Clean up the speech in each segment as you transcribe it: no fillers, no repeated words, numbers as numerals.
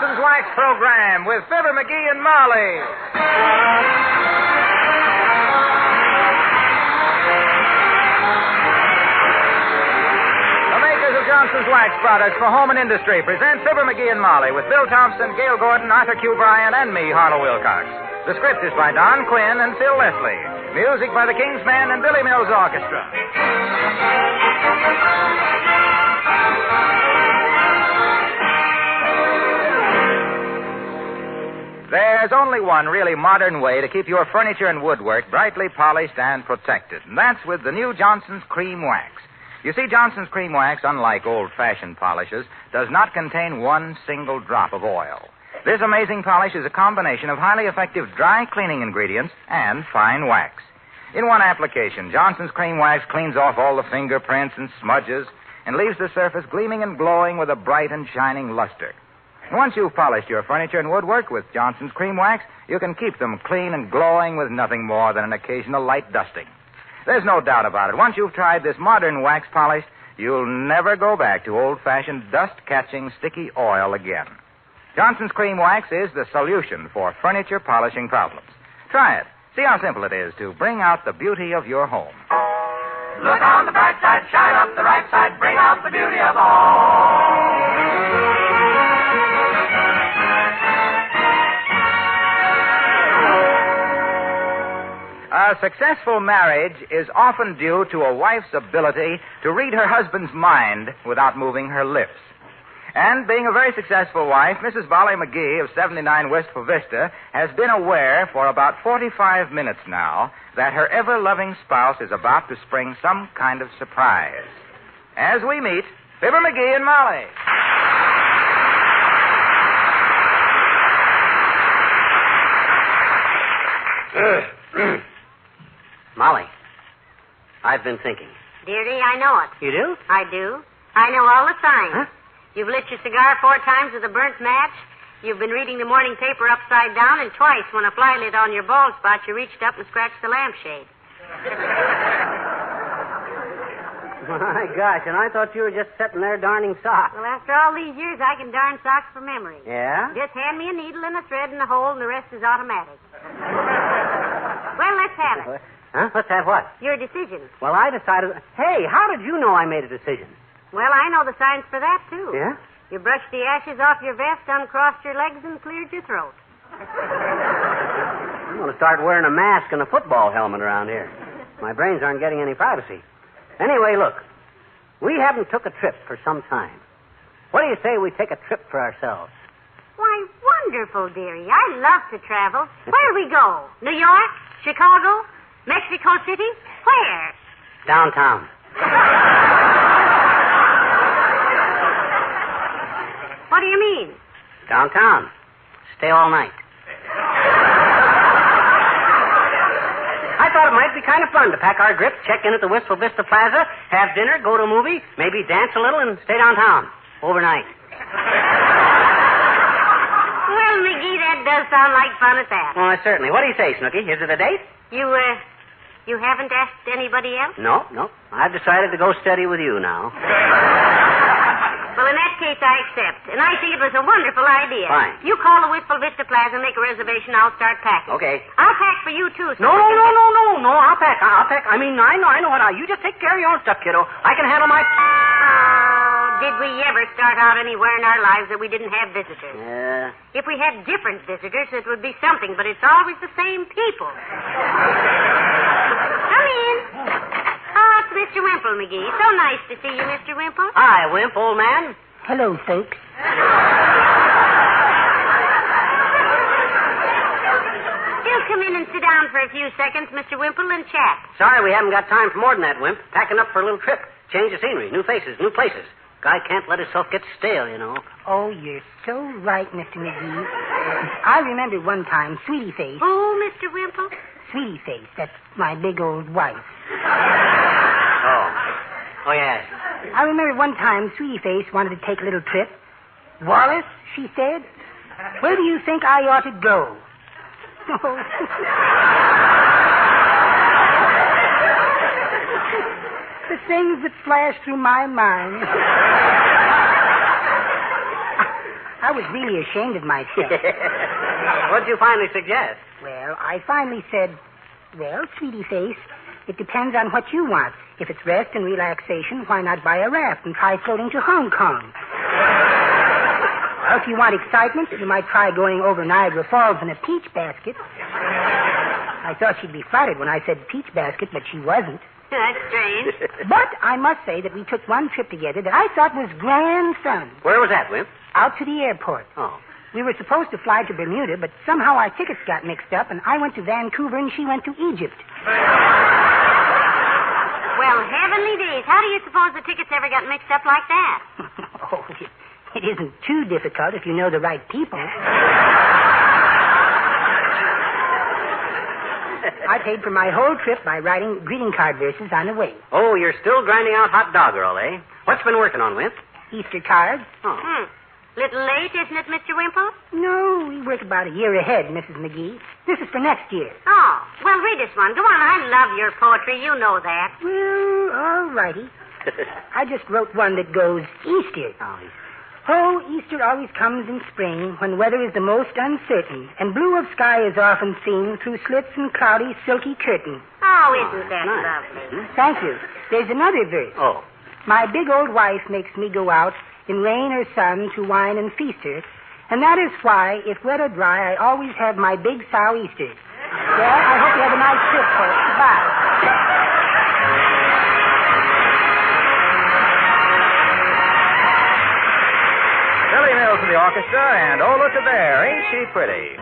Johnson's Wax Program with Fibber McGee and Molly. The makers of Johnson's Wax products for home and industry present Fibber McGee and Molly with Bill Thompson, Gail Gordon, Arthur Q. Bryan, and me, Harlow Wilcox. The script is by Don Quinn and Phil Leslie. Music by the King's Band and Billy Mills Orchestra. There's only one really modern way to keep your furniture and woodwork brightly polished and protected, and that's with the new Johnson's Cream Wax. You see, Johnson's Cream Wax, unlike old-fashioned polishes, does not contain one single drop of oil. This amazing polish is a combination of highly effective dry cleaning ingredients and fine wax. In one application, Johnson's Cream Wax cleans off all the fingerprints and smudges and leaves the surface gleaming and glowing with a bright and shining luster. Once you've polished your furniture and woodwork with Johnson's Cream Wax, you can keep them clean and glowing with nothing more than an occasional light dusting. There's no doubt about it. Once you've tried this modern wax polish, you'll never go back to old-fashioned dust-catching sticky oil again. Johnson's Cream Wax is the solution for furniture polishing problems. Try it. See how simple it is to bring out the beauty of your home. Look on the bright side, shine up the right side, bring out the beauty of home. A successful marriage is often due to a wife's ability to read her husband's mind without moving her lips. And being a very successful wife, Mrs. Bolly McGee of 79 Wistful Vista has been aware for about 45 minutes now that her ever-loving spouse is about to spring some kind of surprise. As we meet, Fibber McGee and Molly. Molly, I've been thinking. Dearie, I know it. You do? I do. I know all the signs. Huh? You've lit your cigar 4 times with a burnt match. You've been reading the morning paper upside down, and twice when a fly lit on your bald spot, you reached up and scratched the lampshade. My gosh, and I thought you were just sitting there darning socks. Well, after all these years, I can darn socks from memory. Yeah? Just hand me a needle and a thread and a hole, and the rest is automatic. Well, let's have it. Huh? Let's have what? Your decision. Well, I decided... Hey, how did you know I made a decision? Well, I know the signs for that, too. Yeah? You brushed the ashes off your vest, uncrossed your legs, and cleared your throat. I'm going to start wearing a mask and a football helmet around here. My brains aren't getting any privacy. Anyway, look. We haven't took a trip for some time. What do you say we take a trip for ourselves? Why, wonderful, dearie. I love to travel. Where'll we go? New York? Chicago? Mexico City? Where? Downtown. What do you mean? Downtown. Stay all night. I thought it might be kind of fun to pack our grips, check in at the Wistful Vista Plaza, have dinner, go to a movie, maybe dance a little, and stay downtown. Overnight. Well, McGee, that does sound like fun at that. Well, certainly. What do you say, Snooky? Is it a date? You haven't asked anybody else? No. I've decided to go steady with you now. Well, in that case, I accept. And I think it was a wonderful idea. Fine. You call the Wistful Vista Plaza and make a reservation. I'll start packing. Okay. I'll pack for you, too. No. I'll pack. I mean, I know what you just take care of your own stuff, kiddo. I can handle my... Did we ever start out anywhere in our lives that we didn't have visitors? Yeah. If we had different visitors, it would be something, but it's always the same people. Come in. Oh, it's Mr. Wimple, McGee. So nice to see you, Mr. Wimple. Hi, Wimp, old man. Hello, folks. Do come in and sit down for a few seconds, Mr. Wimple, and chat. Sorry we haven't got time for more than that, Wimp. Packing up for a little trip. Change of scenery, new faces, new places. Guy can't let himself get stale, you know. Oh, you're so right, Mr. McGee. I remember one time, Sweetie Face. Who, Mr. Wimple? Sweetie Face, that's my big old wife. Oh, yes. I remember one time, Sweetie Face wanted to take a little trip. Wallace, she said, where do you think I ought to go? The things that flash through my mind. I was really ashamed of myself. What'd you finally suggest? Well, I finally said, well, sweetie face, it depends on what you want. If it's rest and relaxation, why not buy a raft and try floating to Hong Kong? Well, if you want excitement, you might try going over Niagara Falls in a peach basket. I thought she'd be flattered when I said peach basket, but she wasn't. That's strange. But I must say that we took one trip together that I thought was grand fun. Where was that, Wimp? Out to the airport. Oh. We were supposed to fly to Bermuda, but somehow our tickets got mixed up, and I went to Vancouver and she went to Egypt. Well, heavenly days. How do you suppose the tickets ever got mixed up like that? Oh, it isn't too difficult if you know the right people. I paid for my whole trip by writing greeting card verses on the way. Oh, you're still grinding out hot doggerel, eh? What's been working on, Wimp? Easter cards? Oh. Little late, isn't it, Mr. Wimple? No, we work about a year ahead, Mrs. McGee. This is for next year. Oh, well, read this one. Go on, I love your poetry. You know that. Well, all righty. I just wrote one that goes Easter. Oh, Easter always comes in spring when weather is the most uncertain and blue of sky is often seen through slits and cloudy, silky curtain. Oh, isn't that nice. lovely? Thank you. There's another verse. Oh. My big old wife makes me go out in rain or sun to wine and feast her, and that is why, if wet or dry, I always have my big sou'easter. Well, I hope you have a nice trip, folks. Goodbye. Billy Mills in the orchestra, and oh, look at there. Ain't she pretty?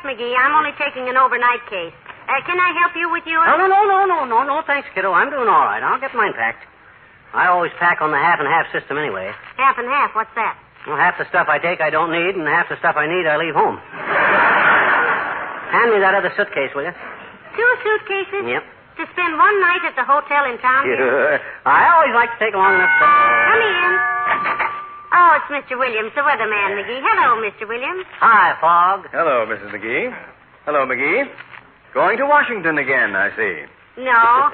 McGee. I'm only taking an overnight case. Can I help you with yours? No, thanks, kiddo. I'm doing all right. I'll get mine packed. I always pack on the half-and-half system anyway. Half and half? What's that? Well, half the stuff I take I don't need, and half the stuff I need I leave home. Hand me that other suitcase, will you? 2 suitcases? Yep. To spend one night at the hotel in town? Sure. I always like to take long enough stuff. Come in. Oh, it's Mr. Williams, the weatherman, McGee. Hello, Mr. Williams. Hi, Fogg. Hello, Mrs. McGee. Hello, McGee. Going to Washington again, I see. No.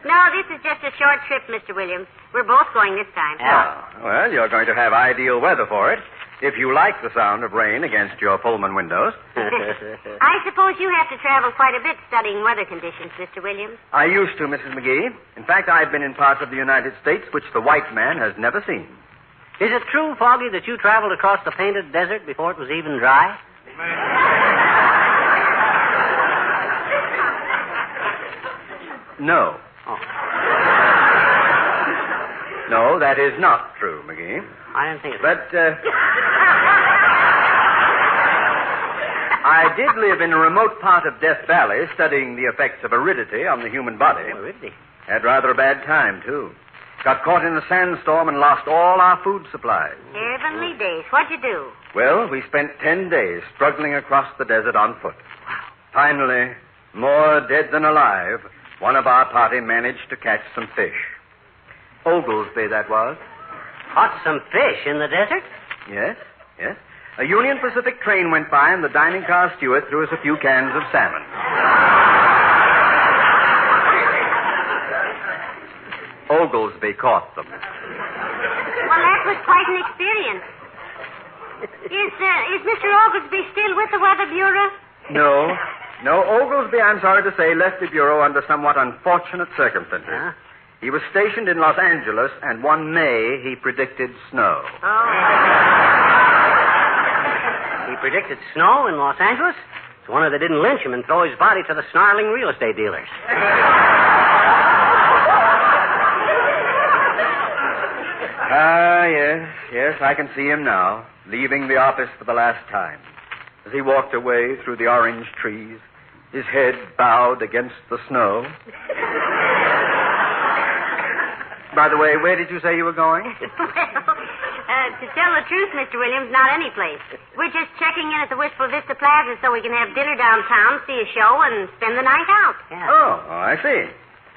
No, this is just a short trip, Mr. Williams. We're both going this time. Yeah. Well, you're going to have ideal weather for it, if you like the sound of rain against your Pullman windows. I suppose you have to travel quite a bit studying weather conditions, Mr. Williams. I used to, Mrs. McGee. In fact, I've been in parts of the United States which the white man has never seen. Is it true, Foggy, that you traveled across the painted desert before it was even dry? No. Oh. No, that is not true, McGee. I didn't think it. But, I did live in a remote part of Death Valley studying the effects of aridity on the human body. Aridity? Had rather a bad time, too. Got caught in a sandstorm and lost all our food supplies. Heavenly days. What'd you do? Well, we spent 10 days struggling across the desert on foot. Finally, more dead than alive, one of our party managed to catch some fish. Oglesby, that was. Caught some fish in the desert? Yes. A Union Pacific train went by, and the dining car steward threw us a few cans of salmon. Oglesby caught them. Well, that was quite an experience. Is Mr. Oglesby still with the Weather Bureau? No, Oglesby, I'm sorry to say, left the Bureau under somewhat unfortunate circumstances. Huh? He was stationed in Los Angeles, and one May he predicted snow. Oh. He predicted snow in Los Angeles? It's a wonder they didn't lynch him and throw his body to the snarling real estate dealers. Yes, I can see him now, leaving the office for the last time. As he walked away through the orange trees, his head bowed against the snow. By the way, where did you say you were going? To tell the truth, Mr. Williams, not any place. We're just checking in at the Wistful Vista Plaza so we can have dinner downtown, see a show, and spend the night out. Yeah. Oh, I see.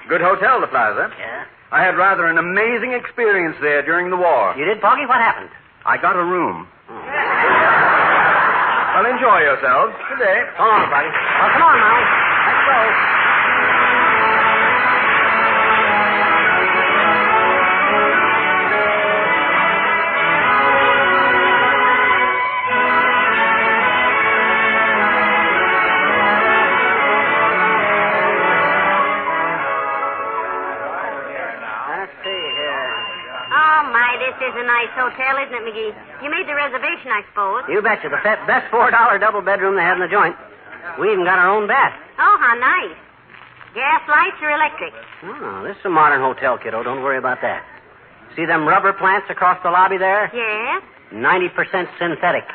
Good hotel, the Plaza. Yeah. I had rather an amazing experience there during the war. You did, Poggy? What happened? I got a room. Well, enjoy yourselves. Good day. So long, Poggy. Well, come on, Molly. Let's go. This is a nice hotel, isn't it, McGee? You made the reservation, I suppose. You betcha. The best $4 double bedroom they have in the joint. We even got our own bath. Oh, how nice. Gas lights or electric? Oh, this is a modern hotel, kiddo. Don't worry about that. See them rubber plants across the lobby there? Yes. 90% synthetic.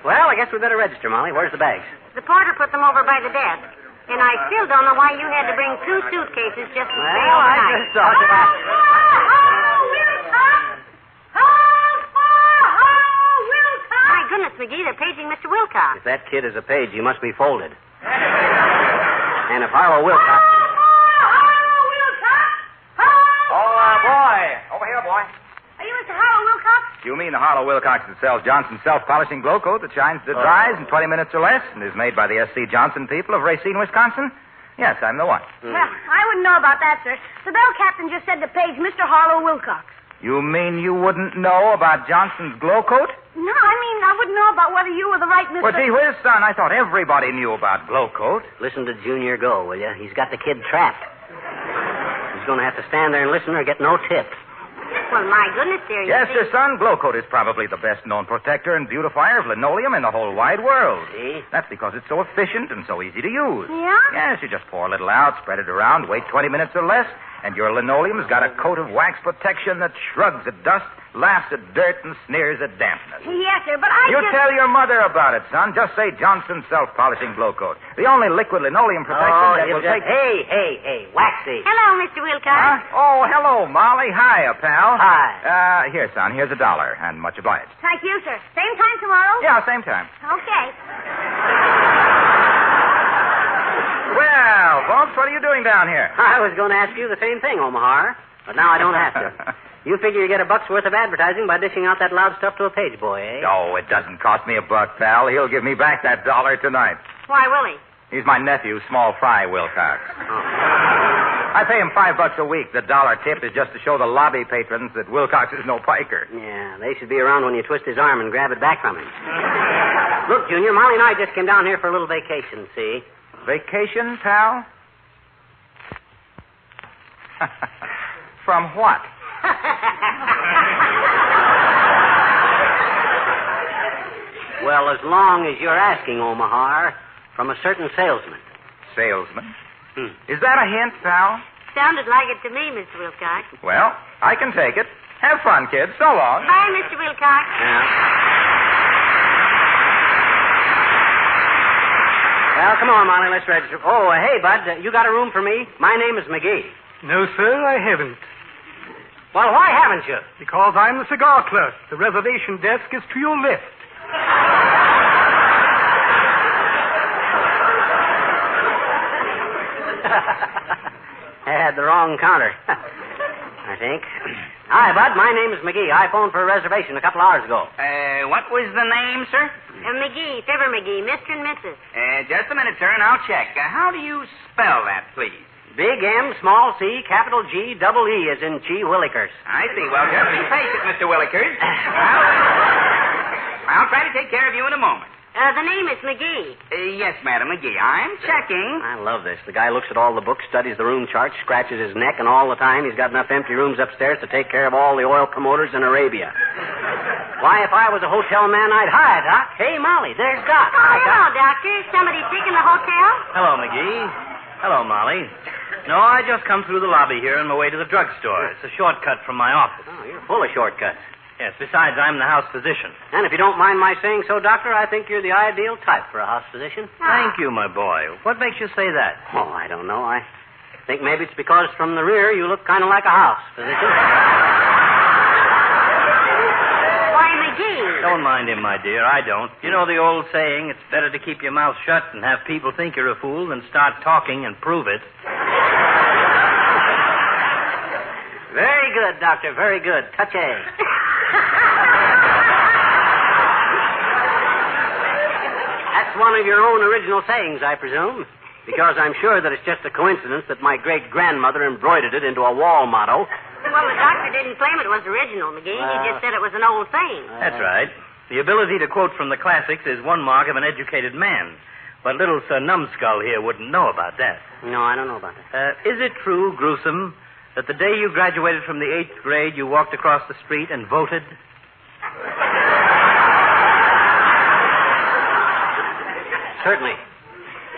Well, I guess we better register, Molly. Where's the bags? The porter put them over by the desk. And I still don't know why you had to bring 2 suitcases just to stay Well, I overnight. just thought that I... My goodness, McGee, they're paging Mr. Wilcox. If that kid is a page, he must be folded. And if Harlow Wilcox... Boy. Over here, boy. Are you Mr. Harlow Wilcox? You mean the Harlow Wilcox that sells Johnson's self-polishing glow coat that shines to dries in 20 minutes or less and is made by the S.C. Johnson people of Racine, Wisconsin? Yes, I'm the one. Well, I wouldn't know about that, sir. The bell captain just said to page Mr. Harlow Wilcox. You mean you wouldn't know about Johnson's glow coat? No, I mean I wouldn't know about whether you were the right Mr. Well, gee whiz, son, I thought everybody knew about glow coat. Listen to Junior go, will you? He's got the kid trapped. He's going to have to stand there and listen or get no tip. Well, my goodness, dear. Yes, sir, son. Glow coat is probably the best-known protector and beautifier of linoleum in the whole wide world. See? That's because it's so efficient and so easy to use. Yeah? Yes, you just pour a little out, spread it around, wait 20 minutes or less, and your linoleum's got a coat of wax protection that shrugs at dust, laughs at dirt, and sneers at dampness. Yes, sir, but I You just... tell your mother about it, son. Just say Johnson's self-polishing glow coat. The only liquid linoleum protection that will take... Hey, Waxy. Hello, Mr. Wilcox. Huh? Oh, hello, Molly. Hiya, pal. Hi. Here, son. Here's $1, and much obliged. Thank you, sir. Same time tomorrow? Yeah, same time. Okay. Well, folks, what are you doing down here? I was going to ask you the same thing, Omaha, but now I don't have to. You figure you get $1 worth of advertising by dishing out that loud stuff to a page boy, eh? No, it doesn't cost me $1, pal. He'll give me back that $1 tonight. Why, will he? He's my nephew, Small Fry Wilcox. Oh. I pay him $5 a week. The $1 tip is just to show the lobby patrons that Wilcox is no piker. Yeah, they should be around when you twist his arm and grab it back from him. Look, Junior, Molly and I just came down here for a little vacation, see? Vacation, pal? From what? Well, as long as you're asking, Omaha, from a certain salesman. Salesman? Is that a hint, pal? Sounded like it to me, Mr. Wilcox. Well, I can take it. Have fun, kids. So long. Bye, Mr. Wilcox. Yeah. Well, come on, Molly, let's register. Oh, hey, Bud, you got a room for me? My name is McGee. No, sir, I haven't. Well, why haven't you? Because I'm the cigar clerk. The reservation desk is to your left. I had the wrong counter, I think. Hi, Bud. My name is McGee. I phoned for a reservation a couple hours ago. What was the name, sir? McGee, Fibber McGee, Mr. and Mrs. Just a minute, sir, and I'll check. How do you spell that, please? Big M, small C, capital G, double E as in G. Willikers. I see. Well, just be patient, Mr. Willikers. I'll try to take care of you in a moment. The name is McGee. Yes, Madam McGee. I'm checking. I love this. The guy looks at all the books, studies the room charts, scratches his neck, and all the time he's got enough empty rooms upstairs to take care of all the oil promoters in Arabia. Why, if I was a hotel man, I'd hire Doc. Hey, Molly, there's Doc. Oh, hello, Doctor. Somebody sick in the hotel? Hello, McGee. Hello, Molly. No, I just come through the lobby here on my way to the drugstore. It's a shortcut from my office. Oh, you're full of shortcuts. Yes, besides, I'm the house physician. And if you don't mind my saying so, Doctor, I think you're the ideal type for a house physician. Thank you, my boy. What makes you say that? Oh, I don't know. I think maybe it's because from the rear you look kind of like a house physician. Why, McGee? Don't mind him, my dear. I don't. You know the old saying, it's better to keep your mouth shut and have people think you're a fool than start talking and prove it. Very good, Doctor. Very good. Touche. That's one of your own original sayings, I presume. Because I'm sure that it's just a coincidence that my great-grandmother embroidered it into a wall motto. Well, the doctor didn't claim it was original, McGee. He just said it was an old saying. That's right. The ability to quote from the classics is one mark of an educated man. But little Sir Numbskull here wouldn't know about that. No, I don't know about that. Is it true, Gruesome, that the day you graduated from the 8th grade, you walked across the street and voted? Certainly.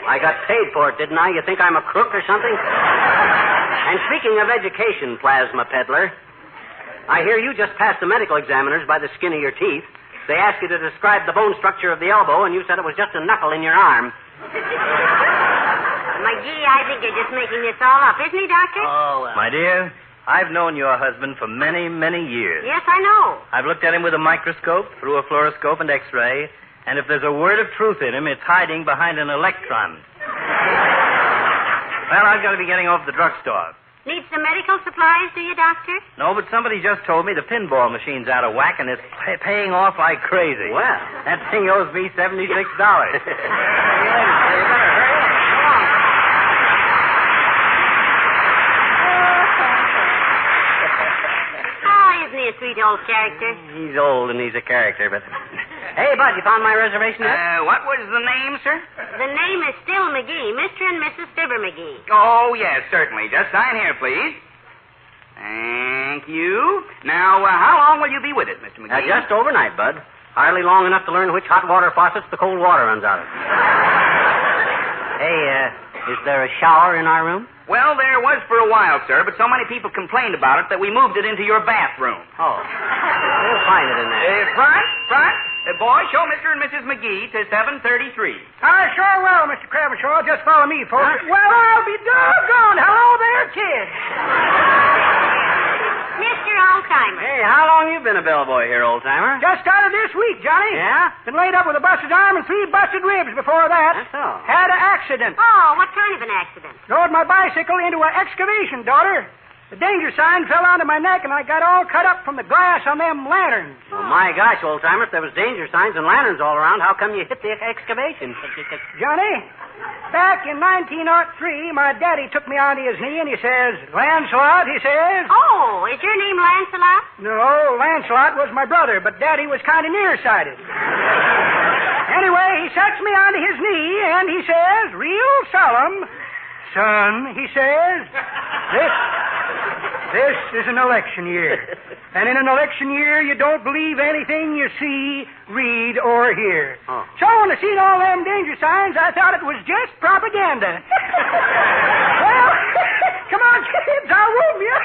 I got paid for it, didn't I? You think I'm a crook or something? And speaking of education, plasma peddler, I hear you just passed the medical examiners by the skin of your teeth. They asked you to describe the bone structure of the elbow, and you said it was just a knuckle in your arm. McGee, I think you're just making this all up, isn't he, Doctor? Oh, well. My dear, I've known your husband for many, many years. Yes, I know. I've looked at him with a microscope, through a fluoroscope and X-ray, and if there's a word of truth in him, it's hiding behind an electron. Well, I've got to be getting off to the drugstore. Need some medical supplies, do you, Doctor? No, but somebody just told me the pinball machine's out of whack, and it's paying off like crazy. Well. That thing owes me $76. Isn't he a sweet old character? He's old and he's a character, but... Hey, Bud, you found my reservation yet? What was the name, sir? The name is still McGee, Mr. and Mrs. Fibber McGee. Oh, yes, certainly. Just sign here, please. Thank you. Now, how long will you be with it, Mr. McGee? Just overnight, Bud. Hardly long enough to learn which hot water faucets the cold water runs out of. Hey, is there a shower in our room? Well, there was for a while, sir, but so many people complained about it that we moved it into your bathroom. Oh. We'll find it in there. Front. Boy, show Mr. and Mrs. McGee to 733. I sure will, Mr. Crabshaw. Just follow me, folks. Huh? Well, I'll be doggone. Hello there, kids. Mr. Oldtimer. Hey, how long you been a bellboy here, old-timer? Just started this week, Johnny. Yeah? Been laid up with a busted arm and 3 busted ribs before that. That's all. Had an accident. Oh, what kind of an accident? Rode my bicycle into an excavation, daughter. The danger sign fell onto my neck, and I got all cut up from the glass on them lanterns. Well, my gosh, old-timer, if there was danger signs and lanterns all around, how come you hit the excavation? Johnny, back in 1903, my daddy took me onto his knee, and he says, Lancelot, he says. Oh, is your name Lancelot? No, Lancelot was my brother, but Daddy was kind of nearsighted. Anyway, he sets me onto his knee, and he says, real solemn, son, he says, this is an election year. And in an election year, you don't believe anything you see, read, or hear. Oh. So when I seen all them danger signs, I thought it was just propaganda. Well, come on, kids, I'll whoop you.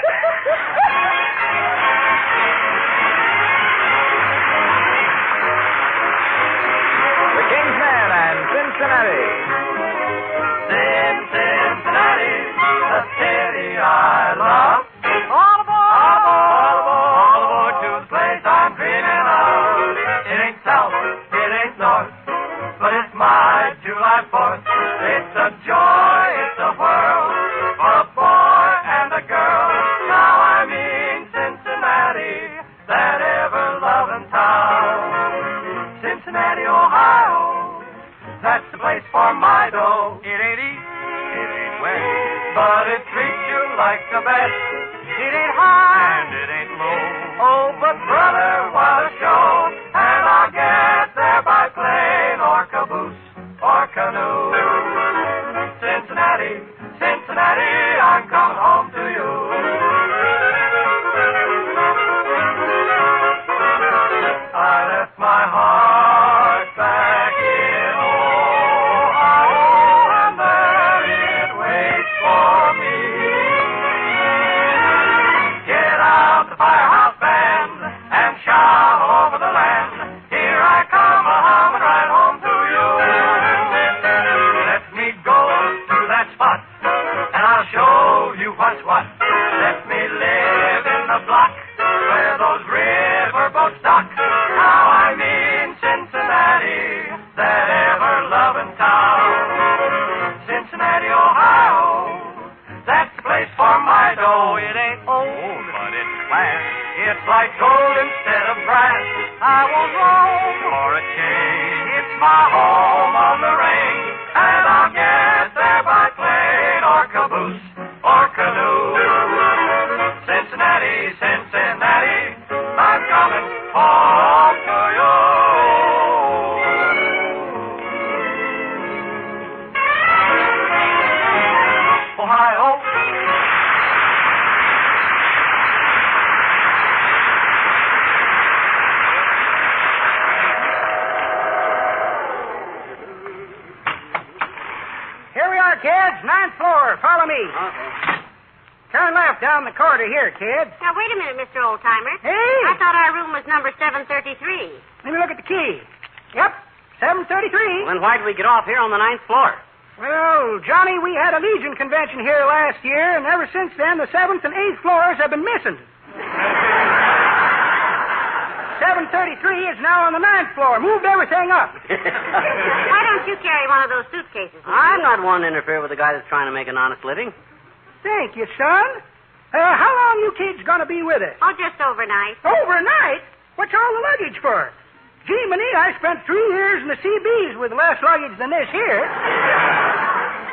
The King's Men and Cincinnati. Cincinnati, the city I drive forth. It's a joy, it's a whirl for a boy and a girl. Now I mean Cincinnati, that ever-loving town. Cincinnati, Ohio, that's the place for my dough. It ain't easy, it ain't wet, but it treats you like the best. It ain't high, and it ain't low. Oh, but brother, what a show. And I'll get there by plane or caboose or canoe. Cincinnati, Cincinnati, I'm coming home to you. I left my heart back in Ohio, and there it waits for me. Get out the firehouse band and shout over the land. Here I come a-humming right home to you. Let me go to that spot, and I'll show you what's what. Let me live in the block where those riverboats dock. Now I mean Cincinnati, that ever-loving town. Cincinnati, Ohio, that's the place for my dough. It ain't old, but it's class. It's like gold instead of brass. I won't roam for a change. It's my home on the range, and I'll get there by plane or caboose or canoe. Cincinnati, Cincinnati, I'm coming home to you. Ohio. Here we are, kids. 9th floor. Follow me. Okay. Turn left down the corridor here, kids. Now, wait a minute, Mr. Oldtimer. Hey! I thought our room was number 733. Let me look at the key. Yep, 733. Then why did we get off here on the 9th floor? Well, Johnny, we had a Legion convention here last year, and ever since then, the 7th and 8th floors have been missing. 733 is now on the 9th floor. Moved everything up. Why don't you carry one of those suitcases? I'm not one to interfere with a guy that's trying to make an honest living. Thank you, son. How long you kids gonna be with us? Oh, just overnight. Overnight? What's all the luggage for? Gee, Minnie, I spent 3 years in the CBs with less luggage than this here.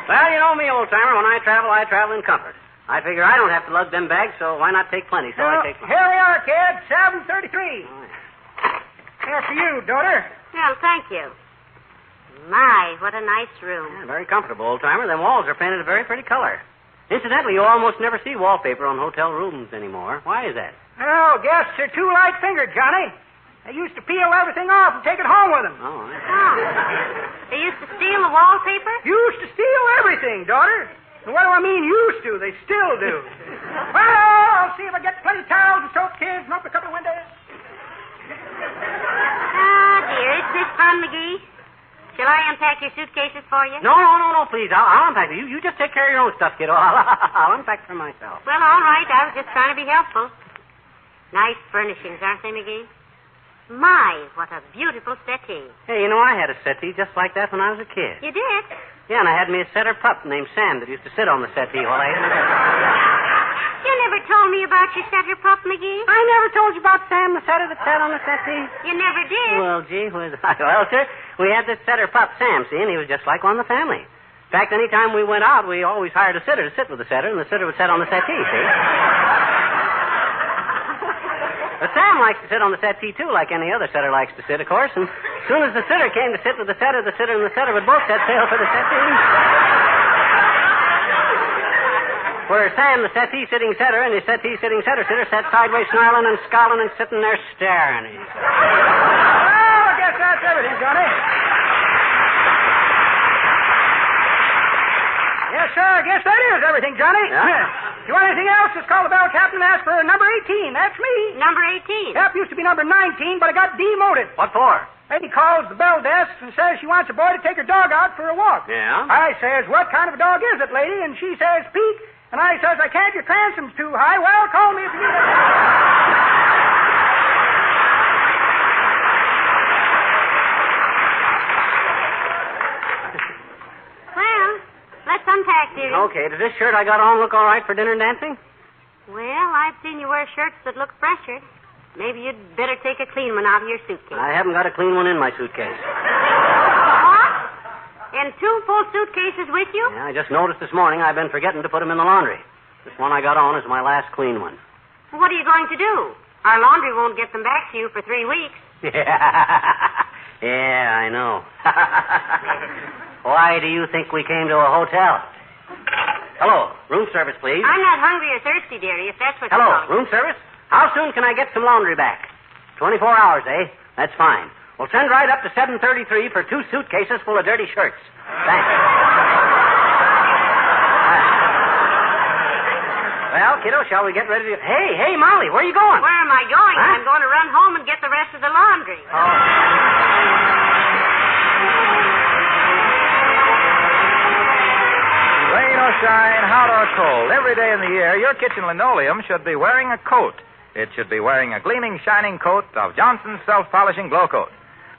Well, you know me, old-timer. When I travel in comfort. I figure I don't have to lug them bags, so why not take plenty? So I take plenty. Here we are, kids. 733. Here for you, daughter. Well, thank you. My, what a nice room. Yeah, very comfortable, old-timer. Them walls are painted a very pretty color. Incidentally, you almost never see wallpaper on hotel rooms anymore. Why is that? Oh, guests are too light-fingered, Johnny. They used to peel everything off and take it home with them. Oh, Oh. They used to steal the wallpaper? Used to steal everything, daughter. And what do I mean used to? They still do. Well, I'll see if I get plenty of towels and soap, kids, and open a couple of windows. Oh, dear. Isn't this fun, McGee? Shall I unpack your suitcases for you? No, please. I'll unpack it. You just take care of your own stuff, kiddo. I'll unpack for myself. Well, all right. I was just trying to be helpful. Nice furnishings, aren't they, McGee? My, what a beautiful settee. Hey, you know, I had a settee just like that when I was a kid. You did? Yeah, and I had me a setter pup named Sam that used to sit on the settee while I ate it. You never told me about your setter pup, McGee. I never told you about Sam, the setter that sat on the settee. You never did. Well, gee whiz. Well, sir, we had this setter pup, Sam, see, and he was just like one of the family. In fact, any time we went out, we always hired a sitter to sit with the setter, and the sitter would sit on the settee, see? But Sam likes to sit on the settee, too, like any other setter likes to sit, of course. And as soon as the sitter came to sit with the sitter and the setter would both set sail for the settee. Where Sam, the settee sitting setter, and his settee sitting setter sat sideways, snarling and scowling and sitting there staring. Well, I guess that's everything, Johnny. Yes, sir, I guess that is everything, Johnny. Yeah? If you want anything else, just call the bell captain and ask for number 18. That's me. Number 18. Yep, used to be number 19, but I got demoted. What for? Lady calls the bell desk and says she wants a boy to take her dog out for a walk. Yeah? I says, what kind of a dog is it, lady? And she says, Pete. And I says, I can't, your cransom's too high. Well, call me if you need it. dearie. Okay, does this shirt I got on look all right for dinner and dancing? Well, I've seen you wear shirts that look fresher. Maybe you'd better take a clean one out of your suitcase. I haven't got a clean one in my suitcase. What? And 2 full suitcases with you? Yeah, I just noticed this morning I've been forgetting to put them in the laundry. This one I got on is my last clean one. What are you going to do? Our laundry won't get them back to you for 3 weeks. Yeah, I know. Why do you think we came to a hotel? Hello, room service, please. I'm not hungry or thirsty, dearie, if that's what Hello, you're calling. room service? How soon can I get some laundry back? 24 hours, eh? That's fine. Well, send right up to 733 for 2 suitcases full of dirty shirts. Thanks. Well, kiddo, shall we get ready to... Hey, Molly, where are you going? Where am I going? Huh? I'm going to run home and get the rest of the laundry. Rain or shine, hot or cold, every day in the year, your kitchen linoleum should be wearing a coat. It should be wearing a gleaming, shining coat of Johnson's self-polishing Glow Coat.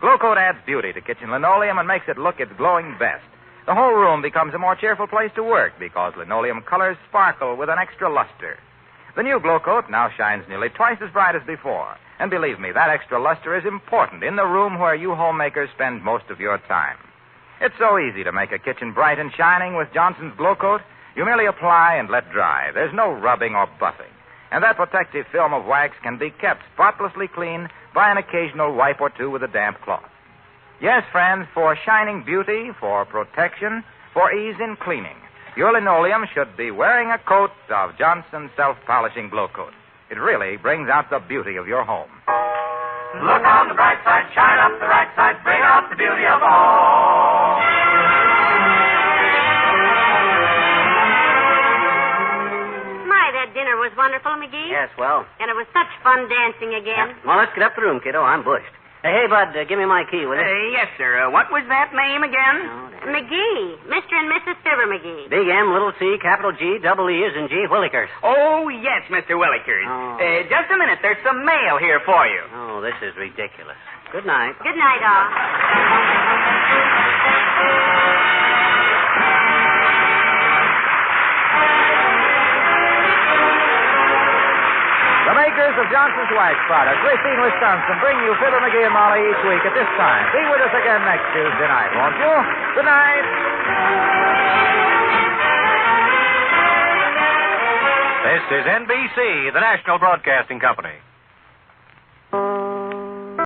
Glow Coat adds beauty to kitchen linoleum and makes it look its glowing best. The whole room becomes a more cheerful place to work because linoleum colors sparkle with an extra luster. The new Glow Coat now shines nearly twice as bright as before. And believe me, that extra luster is important in the room where you homemakers spend most of your time. It's so easy to make a kitchen bright and shining with Johnson's Glow Coat. You merely apply and let dry. There's no rubbing or buffing. And that protective film of wax can be kept spotlessly clean by an occasional wipe or two with a damp cloth. Yes, friends, for shining beauty, for protection, for ease in cleaning, your linoleum should be wearing a coat of Johnson's self-polishing Glow Coat. It really brings out the beauty of your home. Look on the bright side, shine up the right side, bring out the beauty of all. My, that dinner was wonderful, McGee. Yes, well. And it was such fun dancing again. Well, let's get up the room, kiddo. I'm bushed. Hey, Bud, give me my key, will you? Yes, sir. What was that name again? McGee. Mr. and Mrs. Fibber McGee. Big M, little C, capital G, double E as in G, Willikers. Oh, yes, Mr. Willikers. Oh. Just a minute. There's some mail here for you. Oh, this is ridiculous. Good night. Good night, all. The makers of Johnson's Wax Products, Racine, Wisconsin, bring you Fibber McGee and Molly each week at this time. Be with us again next Tuesday night, won't you? Good night. This is NBC, the National Broadcasting Company.